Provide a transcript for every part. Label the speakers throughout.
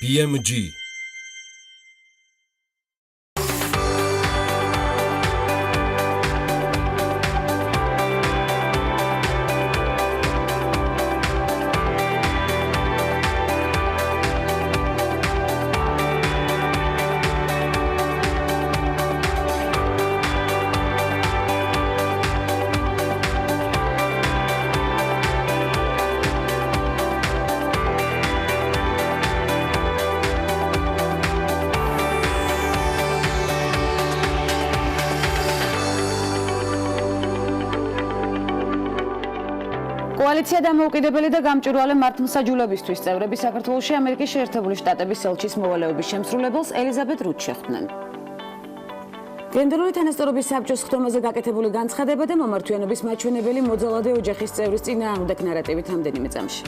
Speaker 1: BMG
Speaker 2: კოალიცია დამოუკიდებელი და გამჭვირვალე მართლმსაჯულებისთვის წევრები საქართველოში ამერიკის შეერთებული შტატების ელჩის მოვალეობის შემსრულებელს ელიზაბეთ რუდს შეხვდნენ. გენდერული თანასწორობის საბჭოს ხდომაზე გაკეთებული განცხადება და მომართვიანობის მაჩვენებელი მოძალადე ოჯახის წევრის წინააღმდეგ ნარატივით რამდენიმე წამში.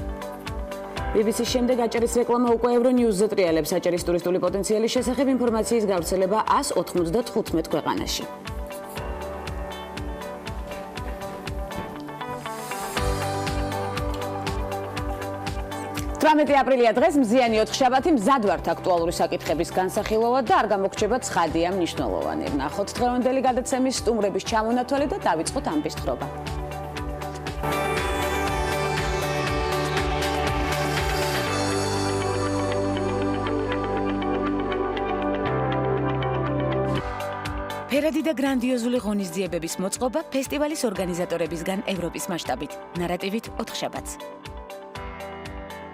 Speaker 2: BBC-ის შემდეგ აჭარის რეკლამა უკვე ევრონიუზზე ტრიალებს აჭარის ტურისტული პოტენციალის შესახებ ინფორმაციის გავრცელება 195 ქვეყანაში. 18 აპრილია დღეს მზიანი ოთხშაბათი მზად ვართ აქტუალური საკითხების განსახილველად და არ გამოგრჩება ცხადია მნიშვნელოვანი. ნახოთ დღევანდელი გადაცემის სტუმრების ჩამონათვალი და დავიწყოთ ამბის თხრობა. ფერადი და გრანდიოზული ღონისძიებების მოწყობა ფესტივალის ორგანიზატორებისგან ევროპის მასშტაბით. ნარატივით ოთხშაბათს.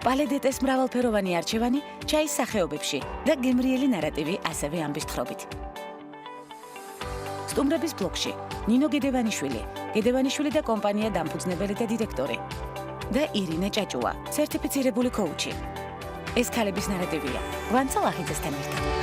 Speaker 2: პალედეტეს მრავალფეროვანი არჩევანი ჩაის სახეობებში და გემრიელი ნარატივი ასევე ამბის თხრობით. სტუმრების ბლოკში ნინო გედევანიშვილი და კომპანია დამფუძნებელი და დირექტორი და ირინე ჭაჭუა, სერტიფიცირებული კოუჩი. ეს ქალების ნარატივია. ვანცა ლახიძესთან ერთად.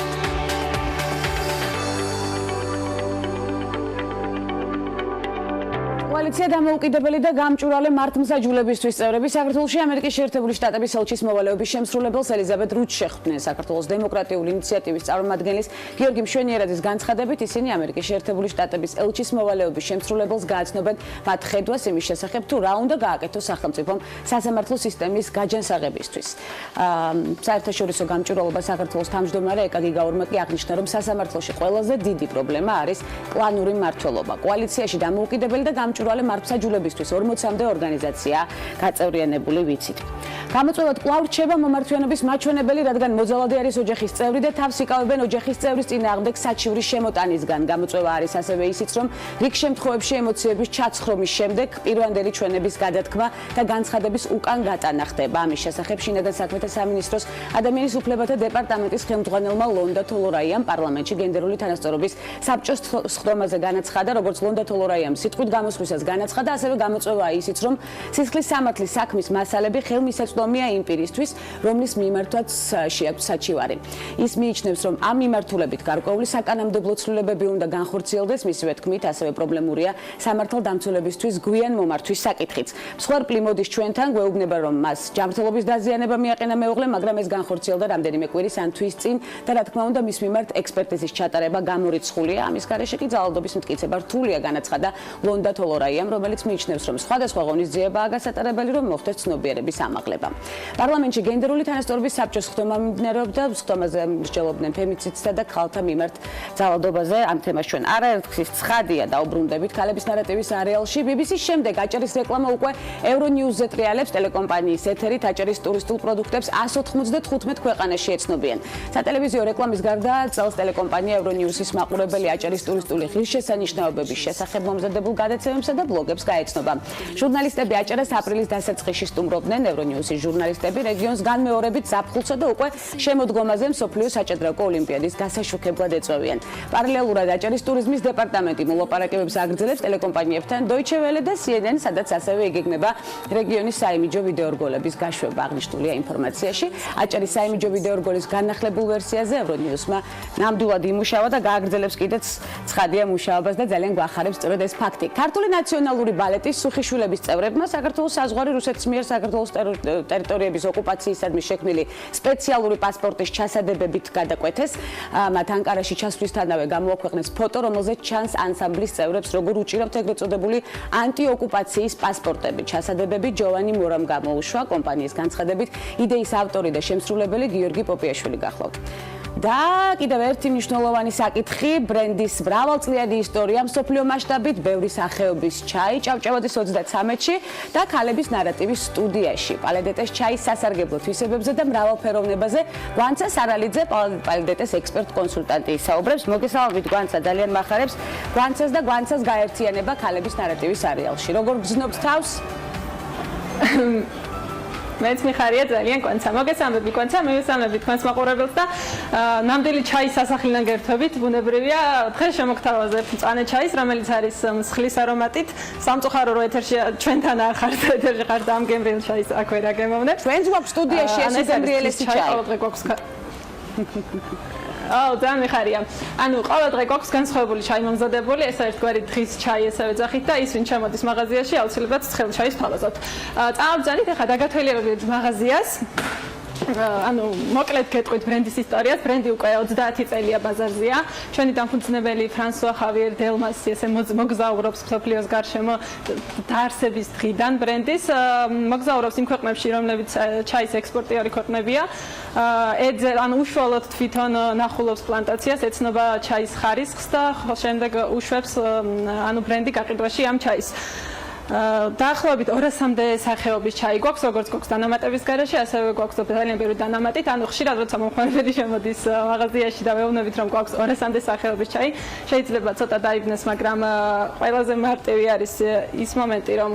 Speaker 2: კოალიცია დამოუკიდებელი და გამჭვირვალე მართლმსაჯულებისთვის წევრები საქართველოში ამერიკის შეერთებული შტატების ელჩის მოვალეობის შემსრულებელს ელიზაბეთ რუდს შეხვდნენ. საქართველოს დემოკრატიული ინიციატივის წარმომადგენლის გიორგი მშვენიერაძის განცხადებით ისინი ამერიკის შეერთებული შტატების ელჩის მოვალეობის შემსრულებელს გააცნობენ მათ ხედვას იმის შესახებ თუ რა უნდა გააკეთოს სახელმწიფომ სასამართლო სისტემის გაჯანსაღებისთვის. საერთაშორისო გამჭვირვალობა საქართველოს თავმჯდომარე ეკაგი გაურმაკი აღნიშნა, რომ სასამართლოში ყველაზე დიდი პრობლემა არის კლანური მმართველობა. კოალიციაში დამოუკიდებელი და გამჭვირვალე მართლმსაჯულებისთვის 40-მდე ორგანიზაცია გაწევრიანებული ვიცით. გამოწვევად კვლავ რჩება მომართვიანობის მაჩვენებელი, რადგან მოძალადე არის ოჯახის წევრი და თავს იკავებენ ოჯახის წევრის წინააღმდეგ საჩივრის შემოტანისგან. გამოწვევა არის ასევე ისიც, რომ რიგ შემთხვევებში ემოციების ჩაცხრომის შემდეგ პირვანდელი ჩვენების გადათქმა და განცხადების უკან გატანა ხდება. ამის შესახებ შინაგან საქმეთა სამინისტროს ადამიანის უფლებათა დეპარტამენტის ხელმძღვანელმა ლონდა თოლორაიამ პარლამენტში გენდერული თანასწორობის საბჭოს ხდომაზე განაცხადა, როგორც ლონდა თოლორაიამ სიტყვით გამოსვლისას განაცხადა, ასევე გამოწვევაა ისიც, რომ სისხლის სამართლის საქმის მასალები ხელმისაწვდომია იმ პირისთვის, რომლის მიმართვაც შეაქვს საჩივარი. ის მიიჩნევს, რომ ამ მიმართულებით გარკვეული საკანონმდებლო ცვლილებები უნდა განხორციელდეს, მისივე თქმით, ასევე პრობლემურია სამართალდამცველებისთვის გვიან მომართვის საკითხიც. მსხვერპლი მოდის ჩვენთან, გვეუბნება, რომ მას ჯანმრთელობის დაზიანება მიაყენა მეუღლე, მაგრამ ეს განხორციელდა რამდენიმე კვირის ან თვის წინ და რა თქმა უნდა, მის მიმართ ექსპერტიზის ჩატარება გამორიცხულია. ამის გარეშე კი ძალადობის მტკიცება რთულია, განაცხადა ლონდა თოლორაიამ, რომელიც მიიჩნევს, რომ სხვადასხვა ღონისძიებაა გასატარებელი, რომ მოხდეს ცნობიერების ამაღლება. პარლამენტში გენდერული თანასწორობის საბჭოს ხდომა მიმდინარეობდა, ხდომაზე მსჯელობდნენ ფემიციდსა და ქალთა მიმართ ძალადობაზე. ამ თემას ჩვენ არაერთხელ ცხადია დაუბრუნდებით ქალების ნარატივის არეალში. BBC-ის შემდეგ აჭარის რეკლამა უკვე ევრონიუზზე ტრიალებს ტელეკომპანიის ეთერით აჭარის ტურისტულ პროდუქტებს 195 ქვეყანაში ეცნობიან. სატელევიზიო რეკლამის გარდა წელს ტელეკომპანია ევრონიუსის მაყურებელი აჭარის ტურისტული ღირსშესანიშნაობების შესახებ მომზადებულ გადაცემებსა და ბლოგებს გაეცნობა. ჟურნალისტები აჭარას აპრილის დასაწყისში სტუმრობდნენ. ევრონიუსის ჟურნალისტები რეგიონს განმეორებით ზაფხულსა და უკვე შემოდგომაზე მსოფლიო საჭადრაკო ოლიმპიადის გასაშუქებლად ეწევიან. პარალელურად აჭარის ტურიზმის დეპარტამენტი მოლაპარაკებებს აგრძელებს ტელეკომპანიებთან Deutsche Welle და CNN, სადაც ასევე იგეგმება რეგიონის საიმიჯო ვიდეორგოლების გაშვება. აღნიშნულია ინფორმაციაში. აჭარის საიმიჯო ვიდეორგოლის განახლებულ ვერსიაზე ევრონიუსმა ნამდვილად იმუშავა და გააგრძელებს კიდეც ცხადია მუშაობას და ძალიან გვახარებს სწორედ ეს ფაქტი. ქართული ნაციონალური ბალეტის სუხიშვილების წევრებმა საქართველოს საზღვარი რუსეთის მიერ საქართველოს ტერიტორიების ოკუპაციისადმი შექმნილი სპეციალური პასპორტის ჩასადებებით გადაკვეთეს. მათ ანკარაში ჩასვლისთანავე გამოაქვეყნეს ფოტო, რომელზეც ჩანს ანსამბლის წევრებს, როგორ უჭირავთ ეგრეთ წოდებული ანტიოკუპაციის პასპორტები. ჩასადებები ჯოვანი მორამ გამოუშვა. კომპანიის განცხადებით, იდეის ავტორი და შემსრულებელი გიორგი პოპიაშვილი გახლავთ. და კიდევ ერთი მნიშვნელოვანი საკითხი, ბრენდის მრავალწლიანი ისტორია მსოფლიო მასშტაბით, ბევრი სახეობის ჩაი ჭავჭავაძის 33-ში და ქალების ნარატივის სტუდიაში. პალედეტეს ჩაის სასარგებლო თვისებებზე და მრავალფეროვნებაზე გვანცა სარალიძე, პალედეტეს ექსპერტ კონსულტანტი ისაუბრებს. მოგესალმებით გვანცა, ძალიან მახარებს გვანცას და გვანცას გაერთიანება ქალების ნარატივის არეალში. როგორ გრძნობთ თავს?
Speaker 1: მეც მიხარია ძალიან კვანცა. მოგესალმებით კვანცა, მივესალმებით თქვენს მაყურებელს და ნამდვილი ჩაის სასახლიდან გერთვებით, ბუნებრივია, დღეს შემოგთავაზებ მწვანე ჩაის, რომელიც არის მსხლის არომატით. სამწუხარო რომ ეთერში ჩვენთან არ ხართ, ეთერში ხართ ამ გემრიელ ჩაის აქვე რა გემოვნებს.
Speaker 2: ჩვენც გვაქვს სტუდიაში ეს გემრიელესი ჩაი.
Speaker 1: ყოველდღე გვაქვს ძალიან მიხარია. ანუ ყოველდღე გვაქვს განსხვავებული ჩაი მომზადებული, ეს არის თქვენი დღის ჩაი ესევე ძახით და ის ვინ ჩამოდის მაღაზიაში, აუცილებლად ცხელ ჩაის თავაზობთ. წამოვბრძანით ახლა დაგათვალიერებთ მაღაზიას. ანუ მოკლედ გეტყვით ბრენდის ისტორიას. ბრენდი უკვე 30 წელია ბაზარზეა. ჩვენი დამფუძნებელი ფრანსუა ხავიერ დელმასი ესე მოგზაურობს მსოფლიოს გარშემო დაარსების დღიდან ბრენდის. მოგზაურობს იმ ქვეყნებში, რომლებიც ჩაის ექსპორტიორი ქვეყნებია. ანუ უშუალოდ თვითონ ნახულობს პლანტაციას, ეცნობა ჩაის ხარისხს და შემდეგ უშვებს ანუ ბრენდი გაყიდვაში ამ ჩაის. დაახლოებით 200-მდე სახეობის ჩაი გვაქვს, როგორც გვაქვს დანამატების გარეშე, ასევე გვაქვს ძალიან ბევრი დანამატით. ანუ ხშირად როცა მომხმარებელი შემოდის მაღაზიაში და ვეუბნებით, რომ გვაქვს 200-მდე სახეობის ჩაი, შეიძლება ცოტა დაიბნეს, მაგრამ ყველაზე მარტივი არის ის მომენტი, რომ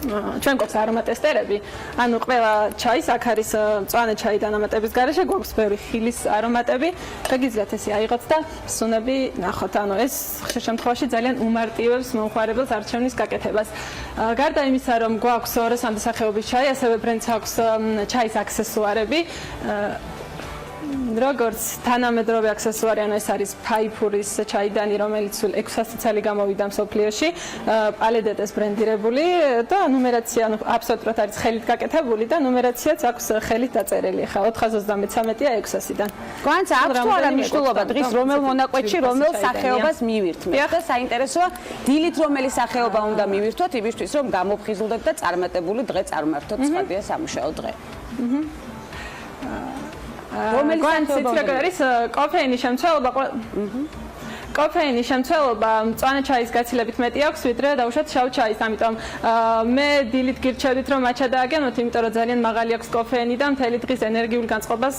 Speaker 1: ჩვენ გვაქვს არომატესტერები. ანუ ყველა ჩაის აქ არის მწვანე ჩაი დანამატების გარეშე, გვაქვს ბევრი ხილის არომატები. შეგიძლიათ ესე აიღოთ და სუნები ნახოთ. ანუ ეს ხშირ შემთხვევაში ძალიან უმარტივებს მომხმარებელს არჩევნის გაკეთებას. გარდა იმისა, რომ გვაქვს 200-მდე სახეობის ჩაი, ასევე ბრენდს აქვს ჩაის აქსესუარები. როგორც თანამედროვე აქსესუარი, ანუ ეს არის ფაიფურის ჩაიდანი, რომელიც 600 წელი გამოვიდა მსოფლიოში, პალედეტეს ბრენდირებული და ნუმერაცია, ანუ აბსოლუტურად არის ხელით გაკეთებული და ნუმერაციაც აქვს ხელით დაწერილი. ხა 433-ია 600-დან.
Speaker 2: გვანცა აქვს თუ არა მნიშვნელობა დღის რომელ მონაკვეთში რომელ სახეობას მივირთმევთ და საინტერესოა დილით რომელი სახეობა უნდა მივირთვოთ იმისთვის რომ გამოფხიზლდეთ და წარმატებული დღე წარმართოთ ცხადია სამუშაო დღე. რომელი
Speaker 1: სახეობა არის კოფეინის შემცველობა კოფეინის შემცველობა მწვანე ჩაის გაცილებით მეტი აქვს ვიდრე დაუშვათ შავ ჩაის, ამიტომ მე დილით გირჩევით რომ მაჩა დააგემოთ, იმიტომ რომ ძალიან მაღალი აქვს კოფეინი და მთელი დღის ენერგიულ განწყობას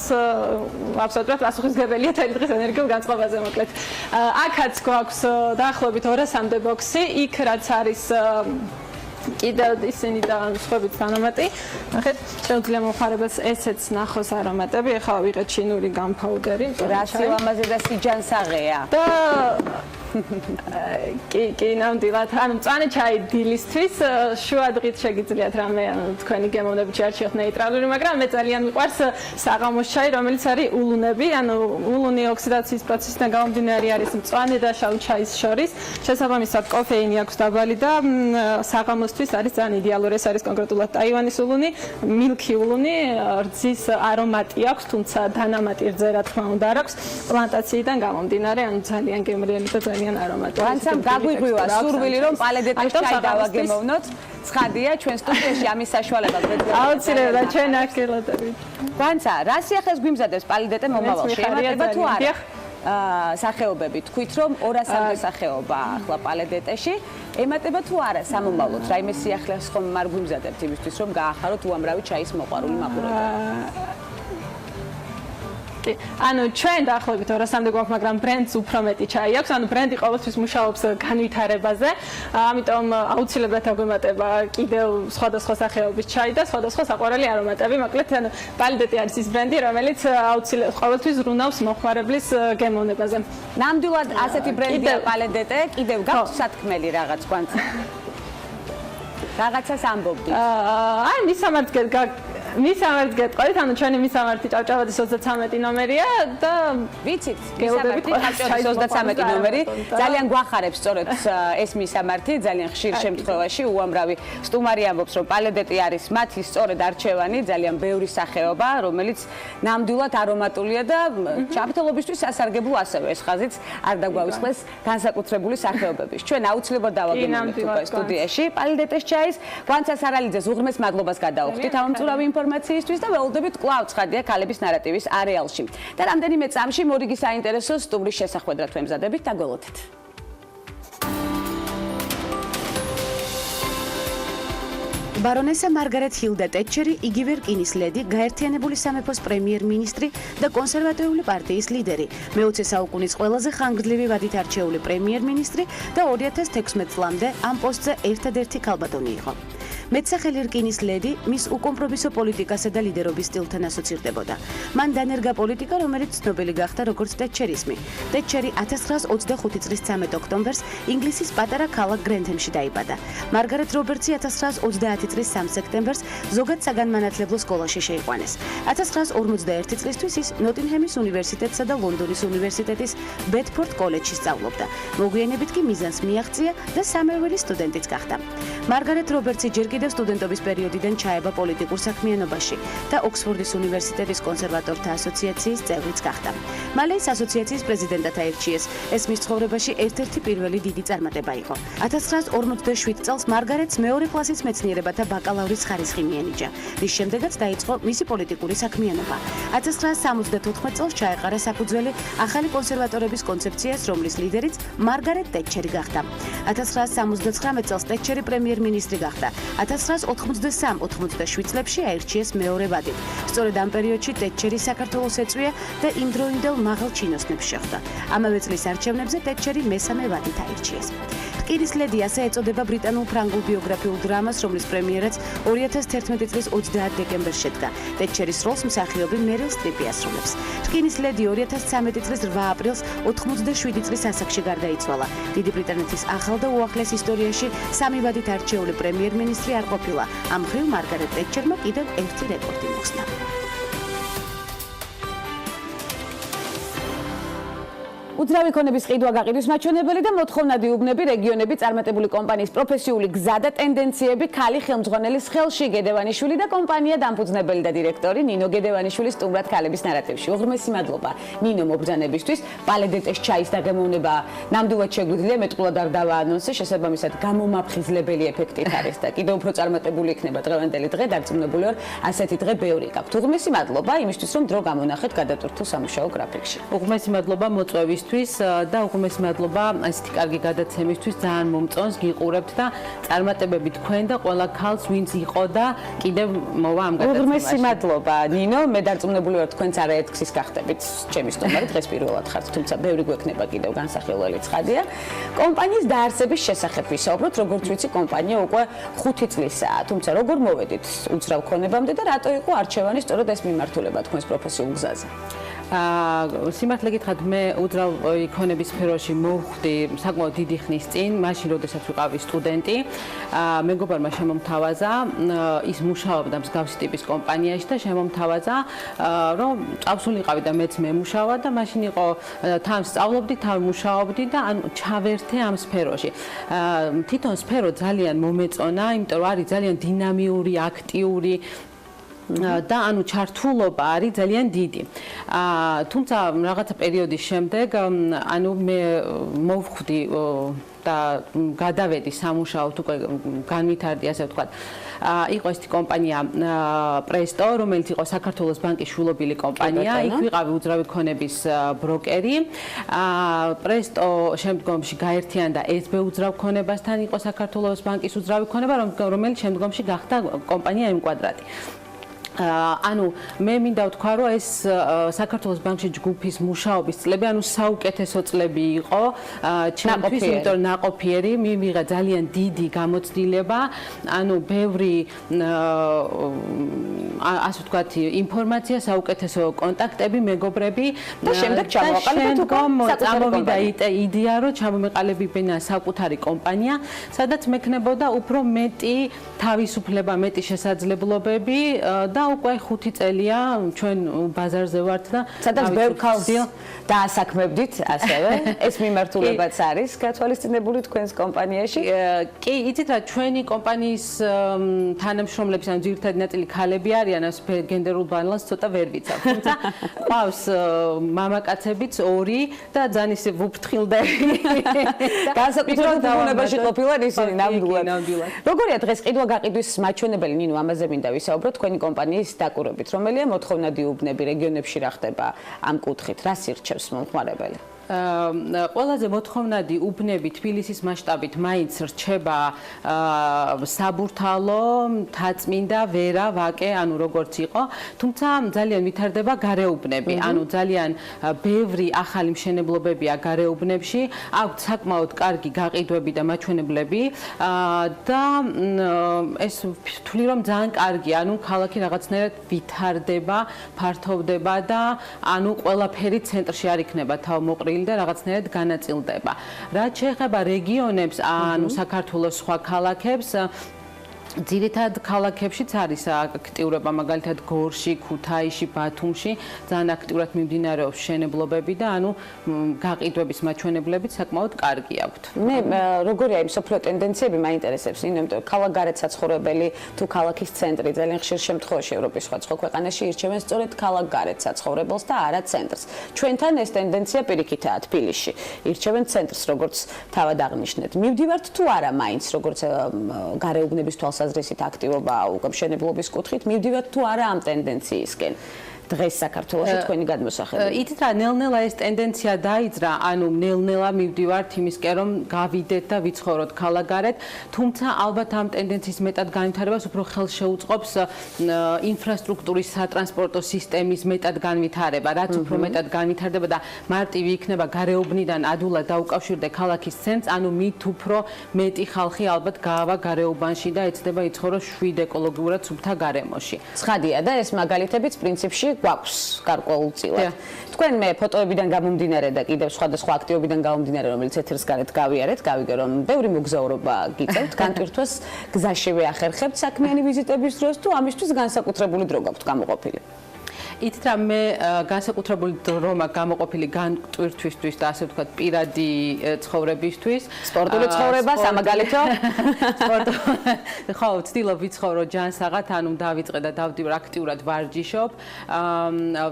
Speaker 1: აბსოლუტურად პასუხისმგებელია მთელი დღის ენერგიულ განწყობაზე მოკლედ. აქაც გვაქვს დაახლოებით 200-მდე ბოქსი, იქ რაც არის კიდევ ისინი და სხვაებიც დანამატი. ნახეთ, შეუძლია მომხმარებელს ესეც ნახოს არომატები. ეხლა ვიღეთ ჩინური გამფაუდერი.
Speaker 2: რა სილამაზე და სიჯანსაღეა.
Speaker 1: და კი, ნამდვილად. ანუ მწვანე ჩაი დილისთვის შუა დღით შეგიძლიათ რამე თქვენი გემოვნებით შეარჩიოთ ნეიტრალური, მაგრამ მე ძალიან მიყვარს საღამოს ჩაი, რომელიც არის ულუნები. ანუ ულუნი ოქსიდაციის პროცესიდან გამომდინარე არის მწვანე და შავ ჩაის შორის. შესაბამისად, კოფეინი აქვს დაბალი და საღამოსთვის არის ძალიან იდეალური. ეს არის კონკრეტულად ტაივანის ულუნი, მილქი ულუნი, რძის არომატი აქვს, თუმცა დანამატი რძე რა თქმა უნდა არ აქვს. პლანტაციიდან გამომდინარე, ანუ ძალიან გემრიელი და ძალიან არომატი.
Speaker 2: განცამ გაგვიღვივა სურვილი რომ პალედეტეს ჩაი დავაგემოვნოთ. ცხადია ჩვენ სტუდიაში ამის საშუალება გვეძლება.
Speaker 1: აუცილებლად ჩვენ აქ გელოდებით.
Speaker 2: განცა, რა სიახლეს გვიმზადებს პალედეტე მომავალში? ემატება თუ არა? სახეობები თქვით რომ 200-მდე სახეობა ახლა პალედეტეში ემატება თუ არა სამომავლოდ? რაიმე სიახლეს ხომ არ გვიმზადებთ იმისთვის რომ გაახაროთ უამრავი ჩაის მოყვარული მაყურებელი?
Speaker 1: ანუ ჩვენ დაახლოებით 200-მდე გვაქვს, მაგრამ ბრენდს უფრო მეტი ჩაი აქვს. ანუ ბრენდი ყოველთვის მუშაობს განვითარებაზე. ამიტომ აუცილებლად აგვემატება კიდევ სხვადასხვა სახეობის ჩაი და სხვადასხვა საყვარელი არომატები. მოკლედ, ანუ პალედეტი არის ის ბრენდი, რომელიც აუცილებლად ყოველთვის ზრუნავს მომხმარებლის გემოვნებაზე.
Speaker 2: ნამდვილად ასეთი ბრენდია პალედეტე, კიდევ გაქვს სათქმელი რაღაც კვანცა. რაღაცას ამბობდით.
Speaker 1: აი, მისამართი მისამართს გეტყვით, ანუ ჩვენი მისამართი ჭავჭავაძის 33 ნომერია და
Speaker 2: ვიცით,
Speaker 1: გელოდებით
Speaker 2: ჭავჭავაძის 33 ნომერი. ძალიან გვახარებს სწორედ ეს მისამართი, ძალიან ხშირ შემთხვევაში უამრავი სტუმარი ამბობს, რომ პალედეტი არის მათი სწორედ არჩევანი, ძალიან ბევრი სახეობა, რომელიც ნამდვილად არომატულია და ჩაფრთხილობისთვის სასარგებლო ასევე ეს ხაზიც არ დაგვაუსხლეს განსაკუთრებული სახეობების. ჩვენ აუცილებლად დავაგემოვნებთ უკვე სტუდიაში პალედეტის ჩაის, ვანცას არალიძეს უღრმეს მადლობას გადავხდით ამომწურავი ინფორმაციისთვის და ველოდებით კვლავ ცხადია ქალების ნარატივის არეალში. და რამდენიმე წამში მორიგი საინტერესო სტუმრის შესახვედრად ვემზადებით, დაგველოდეთ.
Speaker 3: ბარონესა მარგარეტ ჰილდა ტეტჩერი, იგივე რკინის ლედი, გაერთიანებული სამეფოს პრემიერ-მინისტრი და კონსერვატიული პარტიის ლიდერი, მე-20 საუკუნის ყველაზე ხანგრძლივი ვადით არჩეული პრემიერ-მინისტრი და 2016 წლამდე ამ პოსტზე ერთადერთი ქალბატონი იყო. მეცახელი რკინის ლედი მის უკომპრომისო პოლიტიკასა და ლიდერობის სტილთან ასოცირდებოდა. მან დანერგა პოლიტიკა, რომელიც ცნობილი გახდა როგორც ტეტჩერიზმი. ტეტჩერი 1925 წლის 13 ოქტომბერს ინგლისის პატარა ქალაქ გრენთემში დაიბადა. მარგარეტ რობერტსი 1930 წლის 3 სექტემბერს ზოგად საგანმანათლებლო სკოლაში შეიყვანეს. 1941 წლისთვის ის ნოტინჰემის უნივერსიტეტსა და ლონდონის უნივერსიტეტის ბედფორდ კოლეჯში სწავლობდა. მოგვიანებით კი მიზანს მიაღწია და სამერველი სტუდენტიც გახდა. მარგარეტ რობერტსი ჯერ კიდევ სტუდენტობის პერიოდიდან ჩაება პოლიტიკურ საქმიანობაში და ოქსფორდის უნივერსიტეტის კონსერვატორთა ასოციაციის წევრიც გახდა. მალე ის ასოციაციის პრეზიდენტად აირჩიეს. ეს მის ცხოვრებაში ერთ-ერთი პირველი დიდი წარმატება იყო. 1947 წელს მარგარეტს მეორე კლასის მეცნიერებათა ბაკალავრის ხარისხი მიენიჭა, რის შემდეგაც დაიწყო მისი პოლიტიკური საქმიანობა. 1974 წელს ჩაეყარა საფუძველი ახალი კონსერვატორების კონცეფციას, რომლის ლიდერიც მარგარეტ ტეტჩერი გახდა. 1979 წელს ტეტჩერი პრემიერ-მინისტრი გახდა. 1983-87 წლებში აირჩიეს მეორე ვადით. სწორედ ამ პერიოდში ტეტჩერი საქართველოს ეწვია და იმდროინდელ მაღალ ჩინოსნებს შეხვდა. ამავე წლის არჩევნებზე ტეტჩერი მესამე ვადით აირჩიეს. რკინის ლედი ასე ეწოდება ბრიტანულ-ფრანგულ ბიოგრაფიულ დრამას, რომლის პრემიერაც 2011 წლის 30 დეკემბერს შედგა. ტეტჩერის როლს მსახიობი მერილ სტრიპი ასრულებს. რკინის ლედი 2013 წლის 8 აპრილს 87 წლის ასაკში გარდაიცვალა. დიდი ბრიტანეთის ახალ და უახლეს ისტორიაში სამი ვადით არჩეული პრემიერ-მინისტრი არ ყოფილა. ამ მხრივ მარგარეტ ტეტჩერმა კიდევ ერთი რეკორდი მოხსნა.
Speaker 2: უძრავი ქონების ყიდვა გაყიდვის მაჩვენებელი და მოთხოვნადი უბნები, რეგიონები, წარმატებული კომპანიის პროფესიული გზა და ტენდენციები, ქალი ხელმძღვანელის ხელში გედევანიშვილი და კომპანია დამფუძნებელი და დირექტორი ნინო გედევანიშვილი სტუმრად ქალების ნარატივში. უღრმესი მადლობა ნინო მობრძანებისთვის. პალედეტის ჩაის დაგემოვნება ნამდვილად შეგვიძლია, მეტყულად არ დავაანონსე, შესაბამისად გამომაფხიზლებელი ეფექტით არის და კიდევ უფრო წარმატებული იქნება დღევანდელი დღე, დარწმუნებული ვარ, ასეთი დღე ბევრი გაქვთ. უღრმესი მადლობა იმისთვის, რომ დრო გამონახეთ გადატვირთულ სამუშაო გრაფიკში.
Speaker 4: უღრმესი მადლობა მოწვევისთვის და უღრმესი მადლობა ასეთი კარგი გადაცემისთვის, ძალიან მომწონს, გიყურებთ და წარმატებები თქვენ და ყველა ქალს ვინც იყო და კიდევ მოვა ამ გადაცემაში.
Speaker 2: უღრმესი მადლობა ნინო, მე დარწმუნებული ვარ თქვენც არაერთგზის გახდებით ჩემი სტუმარი, დღეს პირველად ხართ, თუმცა ბევრი გვექნება კიდევ განსახილველი ცხადია. კომპანიის დაარსების შესახებ ვისაუბროთ, როგორც ვიცი, კომპანია უკვე 5 წლისაა, თუმცა როგორ მოვედით უძრავ ქონებამდე და რატო იყო არჩევანი სწორედ ეს მიმართულება თქვენს პროფესიულ გზაზე?
Speaker 4: სიმართლე გითხრათ, მე უძრავ იქონების სფეროში მოვხვდი საკმაოდ დიდი ხნის წინ, მაშინ როდესაც ვიყავი სტუდენტი. მეგობარმა შემომთავაზა, ის მუშაობდა მსგავსი ტიპის კომპანიაში და შემომთავაზა, რომ წავსულიყავი და მეც მემუშავა და მაშინ იყო თან სწავლობდი, თან მუშაობდი და ანუ ჩავერთე ამ სფეროში. თვითონ სფერო ძალიან მომეწონა, იმიტომ რომ არის ძალიან დინამიური, აქტიური და ანუ ჩართულობა არის ძალიან დიდი. თუმცა რაღაცა პერიოდის შემდეგ ანუ მე მოვხვდი და გადავედი სამუშაოდ, უკვე განვითარდი, ასე ვთქვათ. იყო ესეთი კომპანია პრესტო, რომელიც იყო საქართველოს ბანკის შვილობილი კომპანია. იქ ვიყავი უძრავი ქონების ბროკერი. პრესტო შემდგომში გაერთიანდა SB უძრავ ქონებასთან, იყო საქართველოს ბანკის უძრავი ქონება, რომელიც შემდგომში გახდა კომპანია M-კვადრატი. ანუ მე მინდა ვთქვა, რომ ეს საქართველოს ბანკში ჯგუფის მუშაობის წლები, ანუ საუკეთესო წლები იყო ჩემთვის, იმიტომ რომ ნაყოფიერი, მივიღა ძალიან დიდი გამოცდილება, ანუ ბევრი ასე ვთქვათ, ინფორმაცია, საუკეთესო კონტაქტები, მეგობრები
Speaker 2: და შემდეგ
Speaker 4: წამოვიდა იდეა, რომ ჩამომეყალიბებინა საკუთარი კომპანია, სადაც მექნებოდა უფრო მეტი თავისუფლება, მეტი შესაძლებლობები და უკვე 5 წელია ჩვენ ბაზარზე ვართ და
Speaker 2: სადაც ბევრ ქალს დაასაქმებდით ასევე. ეს მიმართულებაც არის გათვალისწინებული თქვენს კომპანიაში.
Speaker 4: კი, იცით რა, ჩვენი კომპანიის თანამშრომლების ან ძირითადი ნაწილი ქალები არიან, ამ გენდერულ ბალანსს ცოტა ვერ ვიცავ. თუმცა ყავს მამაკაცებიც 2 და ძალიან ისე ვუფრთხილდები.
Speaker 2: განსაკუთრებულ დაავადებაში ყოფილან ისინი ნამდვილად.
Speaker 4: ნამდვილად.
Speaker 2: როგორია დღეს ყიდვა-გაყიდვის მაჩვენებელი, ნინო, ამაზე მინდა ვისაუბროთ თქვენი კომპანიის დაკვირვებით. რომელია მოთხოვნადი უბნები რეგიონებში რა ხდება ამ კუთხით? რას ირჩევს მომხმარებელი?
Speaker 4: ყველაზე მოთხოვნადი უბნები თბილისის მასშტაბით მაინც რჩება საბურთალო, მთაწმინდა, ვერა, ვაკე, ანუ როგორც იყო, თუმცა ძალიან ვითარდება გარეუბნები, ანუ ძალიან ბევრი ახალი მშენებლობებია გარეუბნებში, აქვთ საკმაოდ კარგი გაყიდვები და მაჩვენებლები და ეს ვთვლი რომ ძალიან კარგია, ანუ ქალაქი რაღაცნაირად ვითარდება, ფართოვდება და ანუ ყველაფერი ცენტრში არ იქნება თავმოყრილი და რაღაცნაირად განაწილდება. რაც შეეხება რეგიონებს, ანუ საქართველოს სხვა ქალაქებს, ძირითად ქალაქებშიც არის აქტიურობა, მაგალითად გორში, ქუთაისში, ბათუმში ძალიან აქტიურად მიმდინარეობს მშენებლობები და ანუ გაყიდვების მაჩვენებლები საკმაოდ კარგი აქვთ.
Speaker 2: მე როგორია იმ სოფლიო ტენდენციები მაინტერესებს, იმიტომ რომ ქალაქგარეთ საცხოვრებელი თუ ქალაქის ცენტრი ძალიან ხშირ შემთხვევაში ევროპის სხვა ქვეყანაში ირჩევენ სწორედ ქალაქგარეთ საცხოვრებელს და არა ცენტრს. ჩვენთან ეს ტენდენცია პირიქითაა თბილისში. ირჩევენ ცენტრს, როგორც თავად აღნიშნეთ. მივდივართ თუ არა მაინც, როგორც გარეუბნების თვალსაზრისით აქტივობა უკვე მშენებლობის კუთხით, მივდივართ თუ არა ამ ტენდენციისკენ. დღეს საქართველოში თქვენი გადმოსახედები.
Speaker 4: იცით რა, ნელ-ნელა ეს ტენდენცია დაიძრა, ანუ ნელ-ნელა მივდივართ იმისკენ, რომ გავიდეთ და ვიცხოვროთ ქალაქგარეთ, თუმცა ალბათ ამ ტენდენციის მეტად განვითარებას უფრო ხელს შეუწყობს ინფრასტრუქტურის სატრანსპორტო სისტემის მეტად განვითარება, რაც უფრო მეტად განვითარდება და მარტივი იქნება გარეუბნიდან ადვილად დაუკავშირდე ქალაქის ცენტრს, ანუ მით უფრო მეტი ხალხი ალბათ გაავა გარეუბანში და ეცდება იცხოვროს შვიდ ეკოლოგიურად სუფთა გარემოში.
Speaker 2: ცხადია და ეს მაგალითებიც პრინციპში გვაქვს გარკვეულწილად. თქვენ მე ფოტოებიდან გამომდინარე და კიდევ სხვადასხვა აქტივობიდან გამომდინარე, რომელიც ეთერს გარეთ გავიარეთ, გავიგე რომ ბევრი მოგზაურობა გიწევთ, განტვირთვას გზაშივე ახერხებთ საქმიანი ვიზიტების დროს თუ ამისთვის განსაკუთრებული დრო გაქვთ გამოყოფილი?
Speaker 4: იცით რა, მე განსაკუთრებული დრო მაქვს გამოყოფილი განტვირთვისთვის და ასე ვთქვათ პირადი ცხოვრებისთვის.
Speaker 2: სპორტული ცხოვრება, სამაგალითო?
Speaker 4: ხო, ვცდილობ ვიცხოვრო ჯანსაღად, ანუ დავიწყე და დავდივარ აქტიურად ვარჯიშობ.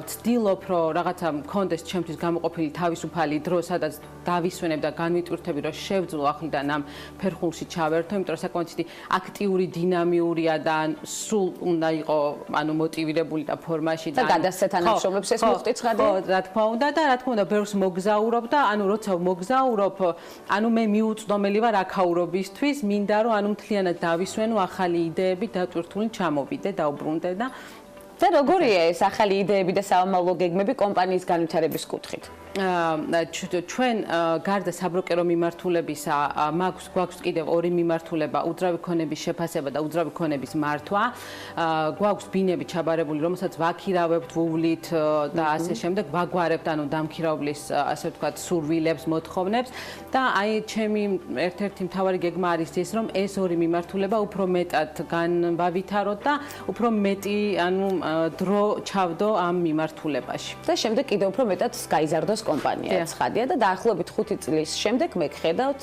Speaker 4: ვცდილობ, რომ რაღაცა მქონდეს ჩემთვის გამოყოფილი თავისუფალი დრო, სადაც დავისვენებ და განვიტვირთები, რომ შევძლო ახლიდან ამ ფერხულში ჩავერთო, იმიტომ რომ საკმაოდ აქტიური, დინამიურია და სულ უნდა იყო, ანუ მოტივირებული და ფორმაში და
Speaker 2: გადასცე თანამშრომლებს ეს მოხდით ცხადია?
Speaker 4: ხო, რა თქმა უნდა და რა თქმა უნდა ბევრს მოგზაურობ და ანუ როცა მოგზაურობ, ანუ მე მიუწვდომელი ვარ აქაურობისთვის, მინდა რომ ანუ მთლიანად დავისვენო ახალი იდეები დატვირთული ჩამოვიდე, დაუბრუნდე და
Speaker 2: როგორია ეს ახალი იდეები და საომავლო გეგმები კომპანიის განვითარების კუთხით?
Speaker 4: ჩვენ გარდა საბროკერო მიმართულებისა გვაქვს კიდევ 2 მიმართულება, უძრავი ქონების შეფასება და უძრავი ქონების მართვა. გვაქვს ბინები ჩაბარებული, რომელსაც ვაქირავებთ, ვუვლით და ასე შემდეგ, ვაგვარებთ, ანუ დამქირავლის, ასე ვთქვათ, სურვილებს, მოთხოვნებს და აი ჩემი ერთ-ერთი მთავარი გეგმა არის ის, რომ ეს 2 მიმართულება უფრო მეტად განვავითაროთ და უფრო მეტი, ანუ დრო ჩავდო ამ მიმართულებაში.
Speaker 2: და შემდეგ კიდევ უფრო მეტად გაიზარდოს კომპანია. ცხადია და დაახლოებით 5 წლის შემდეგ მე გხედავთ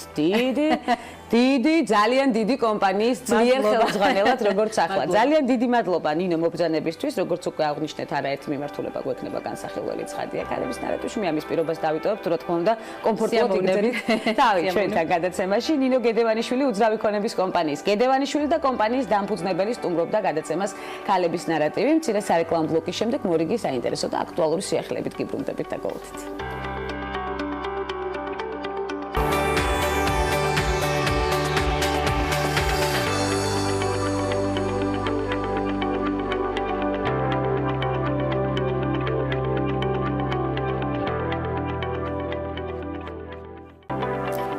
Speaker 2: დიდი, ძალიან დიდი კომპანიის ძლიერ ხელმძღვანელად, როგორც ახლა. ძალიან დიდი მადლობა ნინო მობრძანებისთვის, როგორც უკვე აღნიშნეთ, არაერთი მიმართულება გვექნება განსახილველი ცხადია ქალების ნარატივში. მე ამის პირობას დავიტოვებთ, რა თქმა უნდა, კომფორტულად იგრძნით თავი ჩვენთან გადაცემაში. ნინო გედევანიშვილი უძრავი ქონების კომპანიის გედევანიშვილი და კომპანიის დამფუძნებელი სტუმრობდა გადაცემას ქალების ნარატივი. მცირე სარეკლამო ბლოკის შემდეგ მორიგი საინტერესო და აქტუალური სიახლეებით გიბრუნდებით და გოლთით.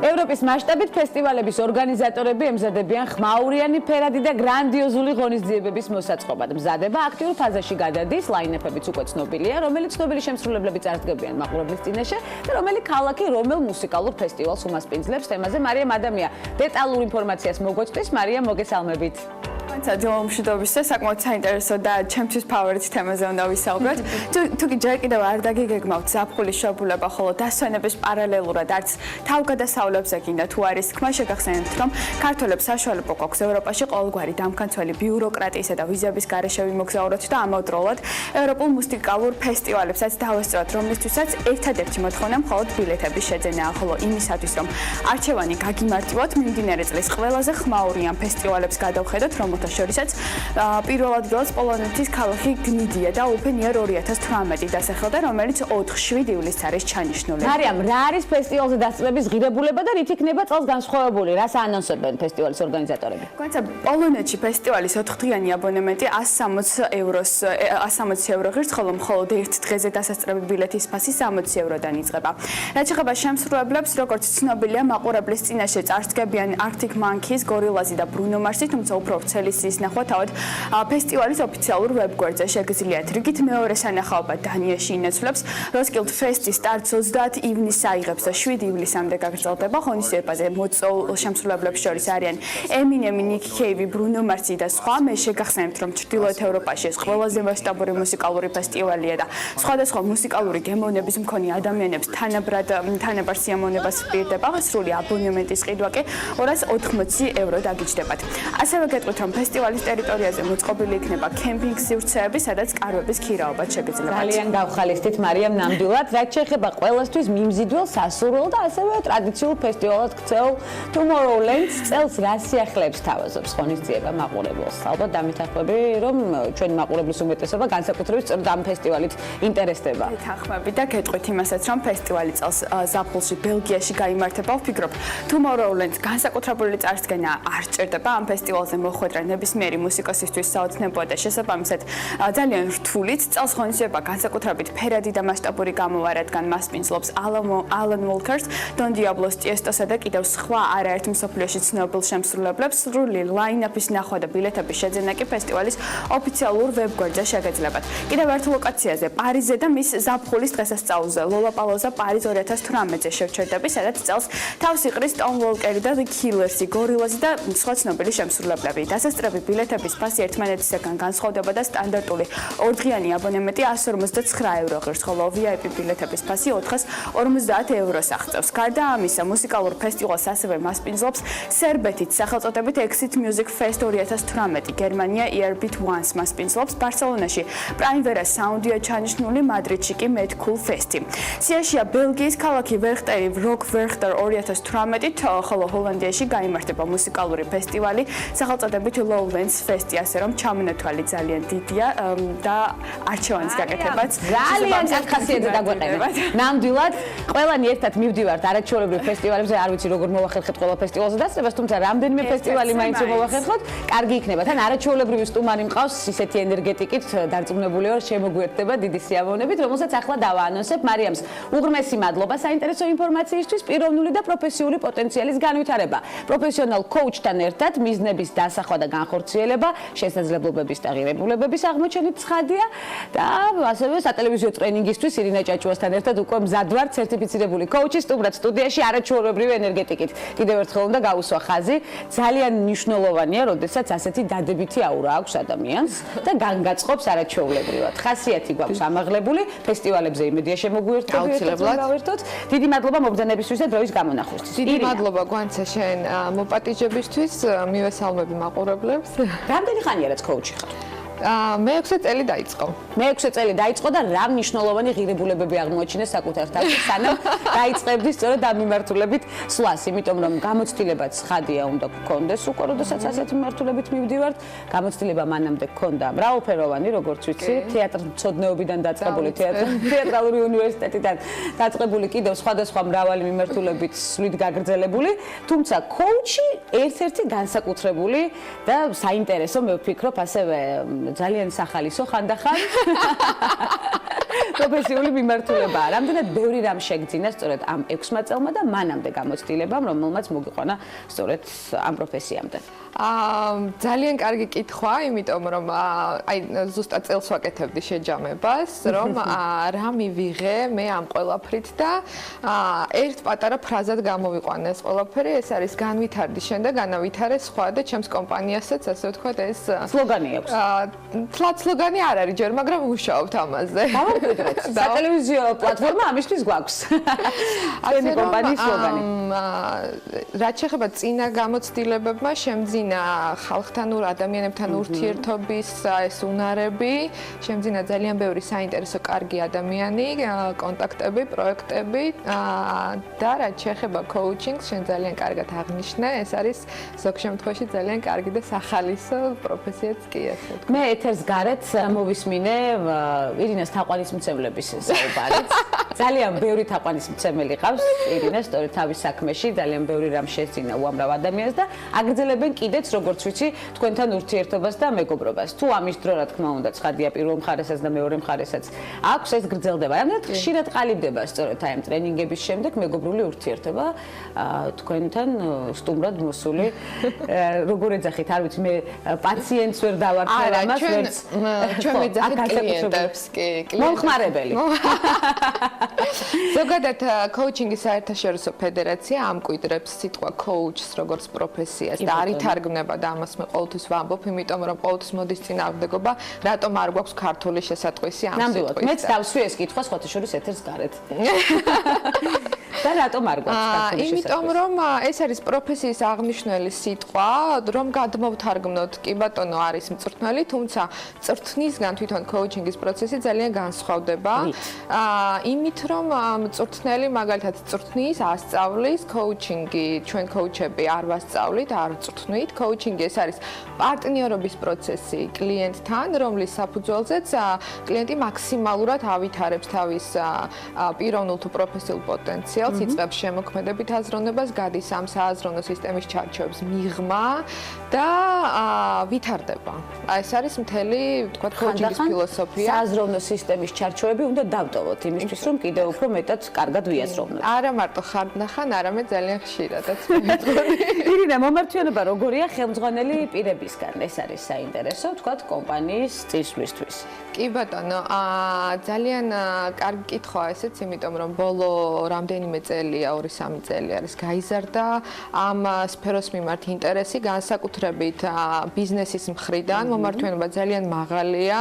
Speaker 2: ევროპის მასშტაბით ფესტივალების ორგანიზატორები ემზადებიან ხმაურიანი ფერადი და გრანდიოზული ღონისძიებების მოსაწყობად. მზადება აქტიურ ფაზაში გადადის, ლაინეფებიც უკვე ცნობილია, რომელიც ცნობილი შემსრულებლები წარდგებიან მაყურებლის წინაშე და რომელი ქალაქი რომელ მუსიკალურ ფესტივალს უმასპინძლებს. თემაზე მარიამ ადამია დეტალურ ინფორმაციას მოგვეცდის. მარიამ, მოგესალმებით.
Speaker 5: მშვიდობისთვის საკმაოდ საინტერესო და ჩემთვის ფავორიტ თემაზე უნდა ვისაუბროთ. თუ კი ჯერ კიდევ არ დაგიგეგმავთ ზაფხულის შობულება, ხოლო დასვენების პარალელურად არც თავგადასავლებზე გინდა თუ არის თქმა, შეგახსენებთ, რომ ქართველებს საშუალება გვაქვს ევროპაში ყოველგვარი დამქანცველი ბიუროკრატიისა და ვიზების გარეშე ვიმოგზაუროთ და ამავდროულად ევროპულ მუსიკალურ ფესტივალებსაც დავესწროთ, რომლისთვისაც ერთადერთი მოთხოვნა მხოლოდ ბილეთების შეძენაა, ხოლო იმისათვის, რომ არჩევანი გაგიმარტივოთ, მიმდინარე წლის ყველაზე ხმაური ამ ფესტივალებს გადავხედოთ, რომელთა შორისაც პირველ ადგილას პოლონეთის ქალაქი გნიდია და ოფენიერ 2018 დასახელდა, რომელიც 4-7 ივლისს არის ჩანიშნული.
Speaker 2: მარიამ, რა არის ფესტივალზე დასწრების ღირებულება და რით იქნება წელს განსხვავებული? რას ანონსებენ ფესტივალის ორგანიზატორები?
Speaker 5: გვაცა პოლონეთში ფესტივალის 4დღიანი აბონემენტი 160 евро ღირს, ხოლო მხოლოდ ერთ დღეზე დასასწრები ბილეთის ფასი 60 ევროდან იწყება. რაც ეხება შემსრულებლებს, როგორც ცნობილია, მაყურებლის წინაშე წარსდგებიან Arctic Monkeys, Gorillaz და Bruno Mars, თუმცა უფრო ვრცელი სიის ნახვა თავად ფესტივალის ოფიციალურ ვებგვერდზე შეგიძლიათ. რიგით მეორე სანახაობა დანიაში ინაცვლებს. Roskilde Fest-ის სტარტს 30 ივნისს აიღებს და 7 ივლისამდე გაგრძელდება. ღონისძიებაზე მოწვეულ შემსრულებლებს შორის არიან Eminem, Nick Cave, Bruno Mars და სხვა. მე შეგახსენებთ, რომ ჩრდილოეთ ევროპაში ეს ყველაზე მასშტაბური მუსიკალური ფესტივალია და სხვადასხვა მუსიკალური გემოვნების მქონე ადამიანებს თანაბრად სიამოვნებას პირდება. სრული აბონემენტის ყიდვა კი 280 евро დაგიჯდებათ. ასევე გეტყვით, რომ ფესტივალის ტერიტორიაზე მოწყობილი იქნება კემპინგ სივრცეები, სადაც კარვების ქირაობაც შეგიძლიათ.
Speaker 2: ძალიან გავხალისდით მარიამ ნამდვილად, რაც შეეხება ყველასთვის მიმზიდველ, სასურველ და ასევე ტრადიციულ ფესტივალად ქცეულ Tomorrowland წელს რა სიახლეებს თავაზობს ღონისძიება მაყურებელს? ალბათ დამეთანხმები, რომ ჩვენ მაყურებლის უმეტესობა განსაკუთრებით სწორედ ამ ფესტივალით ინტერესდება.
Speaker 5: დათანხმები და გეტყვით იმასაც, რომ ფესტივალი წელს ზაფხულში ბელგიაში გაიმართება. ვფიქრობ, Tomorrowland განსაკუთრებული წარსდგენა არ ჭირდება. ამ ფესტივალზე მოხვედრა ნებისმიერი მუსიკოსისთვის საოცნებოა და შესაბამისად ძალიან რთულიც. წელს ღონისძიება განსაკუთრებით ფერადი და მასშტაბური გამოვა, რადგან მას პინძლობს Alan Walkers, Don Diablos, Tiestosა და კიდევ სხვა არაერთ მსოფლიოში ცნობილ შემსრულებლებს. სრული ლაინაპის ნახვა და ბილეთების შეძენა კი ფესტივალის ოფიციალურ ვებგვერდზე შეგეძლებათ. კიდევ ერთ ლოკაციაზე, პარიზზე და მის ზაფხულის დღესასწაულზე, Lollapalooza Paris 2018-ზე შევჩერდები, სადაც წელს თავს იყრის Tom Walker და The Killers, Gorillaz და სხვა ცნობილი შემსრულებლები. დასასწრები ბილეთების ფასი ერთმანეთისგან განსხვავდება და სტანდარტული ორდღიანი აბონემენტი 159 евро ღირს, ხოლო VIP ბილეთების ფასი 450 ევროს აღწევს. გარდა ამისა, მუსიკალურ ფესტივალს ასევე მასპინძლობს სერბეთით სახელწოდებით Exit Music Fest 2018, გერმანია Earbeat Once მასპინძლობს, ბარსელონაში Primavera Sound-ია ჩანიშნული, მადრიდში კი Mad Cool Fest-ი. სიაშია ბელგიის ქალაქი ვერხტერი Rock Werchter 2018, ხოლო ჰოლანდიაში გაიმართება მუსიკალური ფესტივალი სახელწოდებით Lowlands Fest-ი, ასე რომ ჩამონათვალი ძალიან დიდია და არჩევანის გაკეთებაც
Speaker 2: ძალიან ახასიათზე დაგვეყენებათ. ნამდვილად, ყველანი ერთად მივდივართ არაჩვეულებრივ ფესტივალებზე, არ ვიცი როგორ მოვახერხეთ ყველა ფესტივალზე დასწრებას, თუმცა რამდენიმე ფესტივალი მაინც მოვახერხოთ, კარგი იქნება. თან არაჩვეულებრივი სტუმარი მყავს, ისეთი ენერგეტიკით დარწმუნებული ვარ, შემოგვიერთდება დიდი სიამოვნებით, რომელსაც ახლა დავაანონსებ. მარიამს უღრმესი მადლობა საინტერესო ინფორმაციისთვის, პიროვნული და პროფესიული პოტენციალის განვითარება. პროფესიონალ კოუჩთან ერთად მიზნების დასახვა და განხორციელება, შესაძლებლობების და ღირებულებების აღმოჩენით ცხადია და ასევე სატელევიზიო ტრენინგისთვის ირინა ჭაჭუასთან ერთად უკვე მზად ვართ სერტიფიცირებული კოუჩი სტუმრად სტუდიაში არაჩვეულებრივი ენერგეტიკით. კიდევ ერთხელ უნდა გავუსვა ხაზი, ძალიან მნიშვნელოვანია, როდესაც ასეთი დადებითი აურა აქვს ადამიანს და განგაწყობს არაჩვეულებრივად. ხასიათი გვაქვს ამაღლებული, ფესტივალებზე იმედია შემოგვიერთდეთ. დიდი მადლობა მობრძანებისთვის და დროის გამონახვისთვის.
Speaker 6: დიდი მადლობა გვანცა შენ მოპატიჟებისთვის, მივესალმები მაყურებლებს.
Speaker 2: რამდენი ხანია რაც კოუჩი ხარ?
Speaker 6: მე-6 წელი დაიწყო.
Speaker 2: მე-6 წელი დაიწყო და რა მნიშვნელოვანი ღირებულებები აღმოაჩინეს საკუთარ თავში, სანამ დაიწყებდი სწორედ ამ მიმართულებით სვლას, იმიტომ რომ გამოცდილებაც ხადია უნდა გქონდეს უკვე, როდესაც ასეთი მიმართულებით მივდივართ. გამოცდილება მანამდე გქონდა მრავალფეროვანი, როგორც ვიცი, თეატრმცოდნეობიდან დაწყებული, თეატრალური უნივერსიტეტიდან დაწყებული, კიდევ სხვადასხვა მრავალი მიმართულებით სვლით გაგრძელებული, თუმცა კოუჩი ერთ-ერთი განსაკუთრებული და საინტერესო, მე ვფიქრობ, ასევე ძალიან სახალისო ხანდახან პროფესიული მიმართულებაა. რამდენად ბევრი რამ შეგძინა სწორედ ამ 6 წელმა და მანამდე გამოცდილებამ, რომელმაც მოგიყვანა სწორედ ამ პროფესიამდე.
Speaker 6: ძალიან კარგი კითხვა, იმიტომ რომ აი ზუსტად წელს ვაკეთებდი შეჯამებას, რომ რა მივიღე მე ამ ყველაფრით და ერთ პატარა ფრაზად გამოვიყვანე ეს ყველაფერი, ეს არის განვითარდი შენ და განავითარე სხვა და ჩემს კომპანიასაც ასე ვთქვათ ეს
Speaker 2: სლოგანი აქვს.
Speaker 6: თლად სლოგანი არ არის ჯერ, მაგრამ ვუშაობთ ამაზე.
Speaker 2: დავამკვიდრეთ. სატელევიზიო პლატფორმა ამისთვის გვაქვს.
Speaker 6: ასე
Speaker 2: კომპანიის სლოგანი.
Speaker 6: რაც შეეხება წინა გამოცდილებებმა, შემძინა ხალხთან ადამიანებთან ურთიერთობის ეს უნარები, შემძინა ძალიან ბევრი საინტერესო კარგი ადამიანი, კონტაქტები, პროექტები და რაც შეეხება coaching-ს, შენ ძალიან კარგად აღნიშნე, ეს არის ზოგ შემთხვევაში ძალიან კარგი და სახალისო პროფესიაც კი ასე ვთქვათ.
Speaker 2: მე ეთერს გარეთ მოვისმინე ირინას თაყვანისმცემლების საუბარიც. ძალიან ბევრი თაყვანისმცემელი ყავს ირინას, სწორედ თავის საქმეში, ძალიან ბევრი რამ შეძინა უამრავ ადამიანს და აგრძელებენ კიდეც როგორც ვიცი თქვენთან ურთიერთობას და მეგობრობას. თუ ამის დრო რა თქმა უნდა ცხადია პირველ მხარესაც და მეორე მხარესაც აქვს ეს გრძელდება. რამე ხშირად ყალიბდება სწორედ აი ამ ტრენინგების შემდეგ მეგობრული ურთიერთობა თქვენთან სტუმრად მოსული. როგორ ეძახით, არ ვიცი მე პაციენტს ვერ დავარქვა ამას, ვერც
Speaker 6: ჩვენ ვეძახით კლიენტებს კი,
Speaker 2: მომხმარებელი.
Speaker 6: ზოგადად coaching-ის საერთაშორისო ფედერაცია ამკვიდრებს სიტყვა coach-ს როგორც პროფესიას და არ ითარგმნება და ამას მე ყოველთვის ვამბობ, იმიტომ რომ ყოველთვის მოდის წინააღმდეგობა, რატომ არ გვაქვს ქართული შესატყვისი ამ სიტყვის.
Speaker 2: მეც დავსვი ეს კითხვა სხვათა შორის ეთერს გარეთ. და რატომ არ გვაქვს ქართული შესაძლებლობა?
Speaker 6: იმიტომ რომ ეს არის პროფესიის აღნიშნული სიტყვა, რომ გადმოვთარგმნოთ, კი ბატონო არის მწვრთნელი, თუმცა მწვრთნისგან თვითონ coaching-ის პროცესი ძალიან განსხვავდება. იმით რომ მწვრთნელი მაგალითად წვრთნის, ასწავლის, coaching-ი ჩვენ coach-ები არ ვასწავლით, არ წვრთნით, coaching-ი ეს არის პარტნიორობის პროცესი კლიენტთან, რომლის საფუძველზეც კლიენტი მაქსიმალურად ავითარებს თავის პიროვნულ თუ პროფესიულ პოტენციალს, იწყებს შემოქმედებით აზროვნებას, გადის ამ სააზროვნო სისტემის ჩარჩოებს მიღმა და ვითარდება. ეს არის მთელი, ვთქვათ, coaching-ის ფილოსოფია.
Speaker 2: სააზროვნო სისტემის ჩარჩოები უნდა დავტოვოთ იმისთვის, რომ კიდევ უფრო მეტად კარგად ვიაზროვნოთ.
Speaker 6: არა მარტო ხარდნახან, არამედ ძალიან ხშირადაც მეთქონი.
Speaker 2: ირინა, მომართვიანება როგორია ხელმძღვანელი პირებისგან? ეს არის საინტერესო, ვთქვათ, კომპანიის წისვლისთვის.
Speaker 6: კი ბატონო, ძალიან კარგი კითხვაა ესეც, იმიტომ რომ ბოლო რამდენიმე წელია, 2-3 წელი არის გაიზარდა ამ სფეროს მიმართ ინტერესი, განსაკუთრებით ბიზნესის მხრიდან, მომართვიანება ძალიან მაღალია.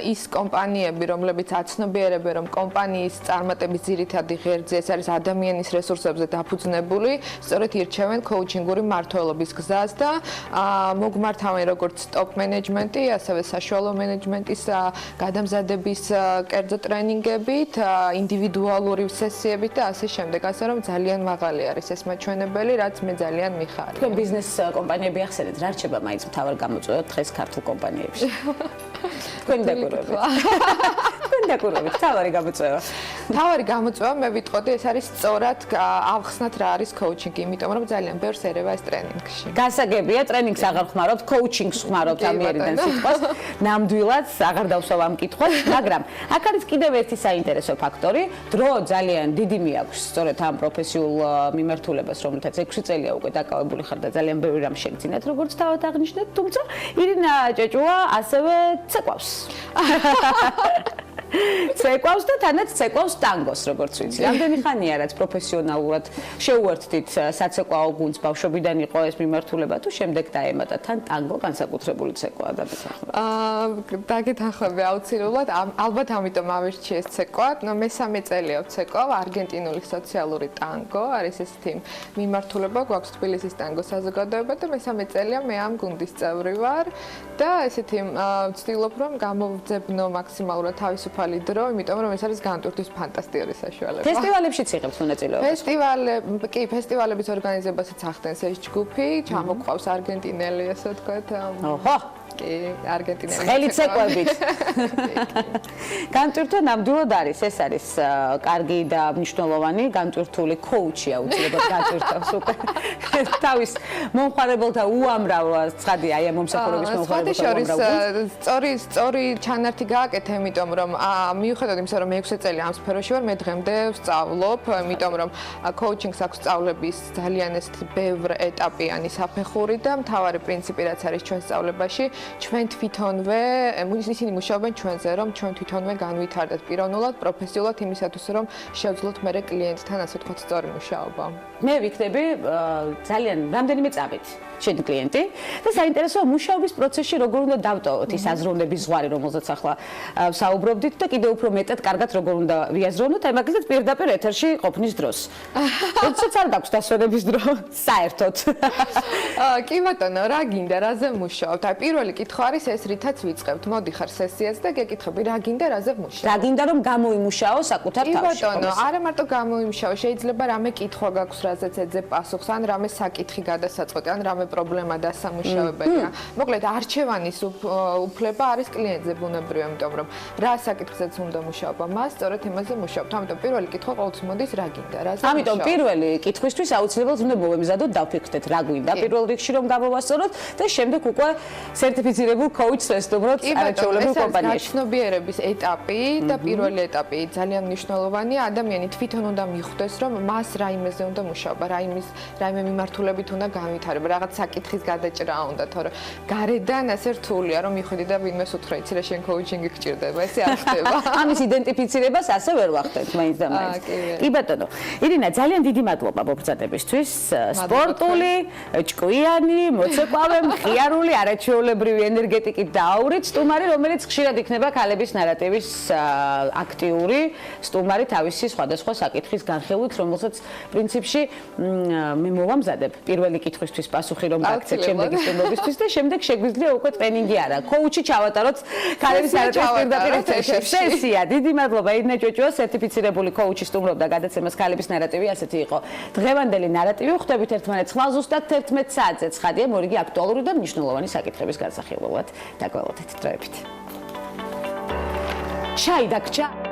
Speaker 6: ის კომპანიები, რომლებიც აცნობიერებენ, რომ კომპანიის წარმატების ძირითადი ღერძი ეს არის ადამიანის რესურსებზე დაფუძნებული, სწორედ ირჩევენ coaching-ური მმართველობის გზას და მოგმართავენ როგორც top management-ი, ასევე საშუალო მენეჯმენტის გადამზადების კერძო ტრენინგებით, ინდივიდუალური სესიებით და ასე შემდეგ, ასე რომ ძალიან მაღალი არის ეს მაჩვენებელი, რაც მე ძალიან მიხარია.
Speaker 2: თქვენ ბიზნეს კომპანიები ახსენეთ, რა რჩება მაინც მთავარ გამოწვევად დღეს ქართულ კომპანიებში? თქვენ დაკვირვებით. თქვენ დაკვირვებით, მთავარი გამოწვევა.
Speaker 6: მთავარი გამოწვევა მე ვიტყოდი, ეს არის სწორად ავხსნათ რა არის coaching-ი, იმიტომ რომ ძალიან ბევრს ერევა ეს ტრენინგში.
Speaker 2: გასაგებია, ტრენინგს აღარ ხმარობთ, coaching-ს ხმარობთ ამიერიდან სიტყვას. ნამდვილად აღარ დავსვავ ამ კითხვას, მაგრამ აქ არის კიდევ ერთი საინტერესო ფაქტორი, დრო ძალიან დიდი მიაქვს სწორედ ამ პროფესიულ მიმართულებას, რომელთაც 6 წელია უკვე დაკავებული ხარ და ძალიან ბევრი რამ შეგძინათ, როგორც თავად აღნიშნეთ, თუმცა ირინა ჭეჭუა ასევე ცეკვავს. ცეკვავს და თანაც ცეკვავს ტანგოს, როგორც ვიცი. რამდენი ხანია რაც პროფესიონალურად შეუერთდით საცეკვაო გუნდს, ბავშვობიდან იყო ეს მიმართულება თუ შემდეგ დაემატა თან ტანგო განსაკუთრებული ცეკვაა დაგეთახმები.
Speaker 6: დაგეთახმები აუცილებლად, ალბათ ამიტომ ავირჩიე ეს ცეკვა. მე-3 წელია ვცეკვავ არგენტინული სოციალური ტანგო, არის ესეთი მიმართულება, გვაქვს თბილისის ტანგო საზოგადოება და მე-3 წელია მე ამ გუნდის წევრი ვარ და ესეთი ვცდილობ რომ გამოვძებნო მაქსიმალურად თავისუფალი დრო, იმიტომ რომ ეს არის განტვირთვის ფანტასტიკური საშუალება.
Speaker 2: ფესტივალებშიც იღებთ მონაწილეობას?
Speaker 6: ფესტივალების ორგანიზებასაც ახდენს ეს ჯგუფი, ჩამოყვავს არგენტინელი, ასე ვთქვათ.
Speaker 2: ოჰო,
Speaker 6: კი, არგენტინელი.
Speaker 2: ხელით ცეკვებით. განტვირთვა ნამდვილად არის, ეს არის კარგი და მნიშვნელოვანი განტვირთული კოუჩი აუცილებლად განტვირთავს უკვე თავის მომხმარებელთა უამრავ ცხადია აი ამ მომსახურების მომხმარებელთა
Speaker 6: უამრავ სწორი ჩანართი გააკეთე, იმიტომ რომ მიუხედავად იმისა, რომ 6 წელი ამ სფეროში ვარ, მე დღემდე ვსწავლობ, იმიტომ რომ კოუჩინგს აქვს სწავლების ძალიან ეს ბევრ ეტაპიანი საფეხური და მთავარი პრინციპი რაც არის ჩვენ სწავლებაში, ჩვენ თვითონვე ისინი მუშაობენ ჩვენზე, რომ ჩვენ თვითონვე განვითარდეთ პიროვნულად, პროფესიულად იმისათვის, რომ შევძლოთ მე კლიენტთან ასე ვთქვათ სწორი მუშაობა.
Speaker 2: მე ვიქნები ძალიან რამდენიმე წამით შენი კლიენტი და საინტერესოა მუშაობის პროცესში როგორ უნდა დავტოვოთ ის აზროვნების ზღვარი, რომელზეც ახლა საუბრობდით და კიდევ უფრო მეტად კარგად როგორ უნდა ვიაზროვნოთ აი მაგალითად პირდაპირ ეთერში ყოფნის დროს. როდესაც არ გაქვს დასვენების დრო საერთოდ.
Speaker 6: კი ბატონო, რა გინდა, რაზე მუშაობთ? აი პირველი კითხვა არის ეს, რითაც ვიწყებთ. მოდიხარ სესიაზე და გეკითხები, რა გინდა, რაზე ვმუშაობ?
Speaker 2: რა გინდა რომ გამოიმუშაო საკუთარ თავში?
Speaker 6: კი ბატონო, არა მარტო გამოიმუშაო, შეიძლება რამე კითხვა გაქვს, რაზეც ეძებ პასუხს, ან რამე საკითხი გადასაწყვეტი, ან რამე პრობლემა დასამუშავებელია. მოკლედ, არჩევანის უფლება არის კლიენტზე ბუნებრივი, იმიტომ რომ რა საკითხზეც უნდა მუშაობა, მას სწორედ იმაზე მუშაობთ. ამიტომ პირველი კითხვა ყოველთვის მოდის, რა გინდა, რაზე მუშაობ?
Speaker 2: ამიტომ პირველი კითხვისთვის აუცილებლად უნდა მოვემზადოთ, დავფიქრდეთ რა გვინდა პირველ რიგში რომ გამოვასწოროთ და შემდეგ უკვე სერტიფიცირებულ კოუჩს ვესტუმროთ არაჩვეულებრივ კომპანიაში.
Speaker 6: გაჩნობიერების ეტაპი და პირველი ეტაპი ძალიან მნიშვნელოვანია. ადამიანი თვითონ უნდა მიხვდეს, რომ მას რაიმეზე უნდა მუშაობა, რაიმე მიმართულებით უნდა განვითარება, რაღაც საკითხის გადაჭრა უნდა, თორე გარედან ასე რთულია, რომ მიხვდი და ვინმეს უთხრა, იცი რა შენ კოუჩინგი გჭირდება, ესე არ ხდება.
Speaker 2: ამის იდენტიფიცირებას ასე ვერ ვახდენთ მაინც და მაინც. კი ბატონო, ირინა, ძალიან დიდი მადლობა მობრძანებისთვის. სპორტული, ჭკვიანი, მოცეკვავე, მხიარული, არაჩვეულებრივი ენერგეტიკით დააურით სტუმარი, რომელიც ხშირად იქნება ქალების ნარატივის აქტიური სტუმარი თავისი სხვადასხვა საკითხის განხილვით, რომელსაც პრინციპში მე მოვამზადებ პირველი კითხვისთვის პასუხი რომ გაგცეთ შემდეგი სტუმრობისთვის და შემდეგ შეგვიძლია უკვე ტრენინგი არა, კოუჩი ჩავატაროთ ქალების ნარატივის პირდაპირ ეთერში. სესია, დიდი მადლობა ირინა ჭოჭოა, სერტიფიცირებული კოუჩი სტუმრობდა გადაცემას ქალების ნარატივი, ასეთი იყო დღევანდელი ნარატივი. ხვდებით ერთმანეთს ხვალ ზუსტად 11 საათზე ცხადია მორიგი აქტუალური და მნიშვნელოვანი საკითხების განსახილველად. დაგველოდეთ დროებით. ჩაი დაგჭა